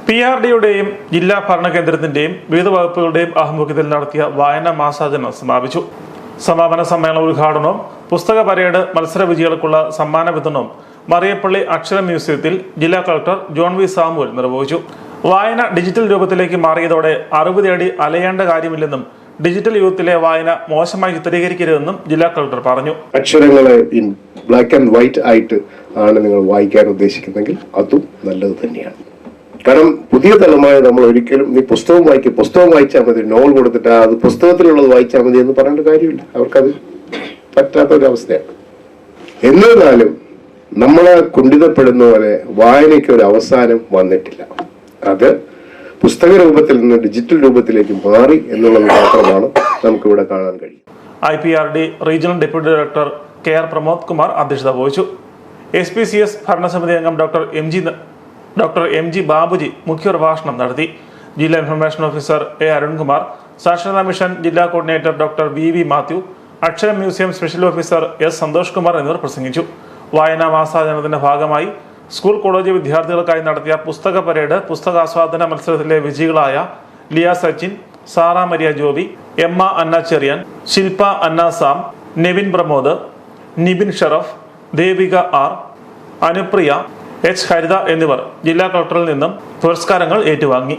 PRDയുടെയും ജില്ലാ ഭരണകേന്ദ്രത്തിന്റെയും വിവിധ വകുപ്പുകളുടെയും ആഭിമുഖ്യത്തിൽ നടത്തിയ വായനാ മാസാചരണം സമാപിച്ചു. സമാപന സമ്മേളന ഉദ്ഘാടനവും പുസ്തക പരേഡ്, മത്സര വിജയികൾക്കുള്ള സമ്മാന വിതരണവും മറിയപ്പള്ളി അക്ഷര മ്യൂസിയത്തിൽ ജില്ലാ കളക്ടർ ജോൺ വി സാമുവൽ നിർവഹിച്ചു. വായന ഡിജിറ്റൽ രൂപത്തിലേക്ക് മാറിയതോടെ അറിവ് തേടി അലയേണ്ട കാര്യമില്ലെന്നും ഡിജിറ്റൽ യുഗത്തിലെ വായന മോശമായി ചിത്രീകരിക്കരുതെന്നും ജില്ലാ കളക്ടർ പറഞ്ഞു. അക്ഷരങ്ങളെ ഇൻ ബ്ലാക്ക് ആൻഡ് വൈറ്റ് ആയിട്ട് ആണ് നിങ്ങൾ വായിക്കാൻ ഉദ്ദേശിക്കുന്നെങ്കിൽ അതും നല്ലത് തന്നെയാണ്. കാരണം പുതിയ തലമുറ നമ്മൾ ഒരിക്കലും നീ പുസ്തകം വായിച്ചാൽ മതി, നോവൽ കൊടുത്തിട്ട് അത് പുസ്തകത്തിലുള്ളത് വായിച്ചാൽ മതി എന്ന് പറയേണ്ട കാര്യമില്ല. അവർക്കത് പറ്റാത്ത ഒരു അവസ്ഥയാണ്. എന്നിരുന്നാലും നമ്മളെ കുണ്ഠിതപ്പെടുന്ന പോലെ വായനയ്ക്ക് ഒരു അവസാനം വന്നിട്ടില്ല. അത് പുസ്തക രൂപത്തിൽ നിന്ന് ഡിജിറ്റൽ രൂപത്തിലേക്ക് മാറി എന്നുള്ളത് മാത്രമാണ് നമുക്കിവിടെ കാണാൻ കഴിയും. IPRD regional deputy director KR Pramod Kumar അധ്യക്ഷത വഹിച്ചു. SPCS ഭരണസമിതി അംഗം ഡോക്ടർ MG ബാബുജി മുഖ്യപ്രഭാഷണം നടത്തി. ജില്ലാ ഇൻഫർമേഷൻ ഓഫീസർ A അരുൺകുമാർ, സാക്ഷരതാ മിഷൻ ജില്ലാ coordinator doctor VV Mathew, Akshara museum special officer S Santhosh Kumar എന്നിവർ പ്രസംഗിച്ചു. വായനാ മാസാചരണത്തിന്റെ ഭാഗമായി സ്കൂൾ കോളേജ് വിദ്യാർത്ഥികൾക്കായി നടത്തിയ പുസ്തക പരേഡ്, പുസ്തകാസ്വാദന മത്സരത്തിലെ വിജയികളായ ലിയ സച്ചിൻ, സാറ മരിയ ജോബി, എമ്മ അന്ന ചെറിയാൻ, ശില്പ അന്ന സാം, നെവിൻ പ്രമോദ്, നിബിൻ ഷറഫ്, ദേവിക R, അനുപ്രിയ H ഹരിത എന്നിവർ ജില്ലാ കളക്ടറിൽ നിന്നും പുരസ്കാരങ്ങൾ ഏറ്റുവാങ്ങി.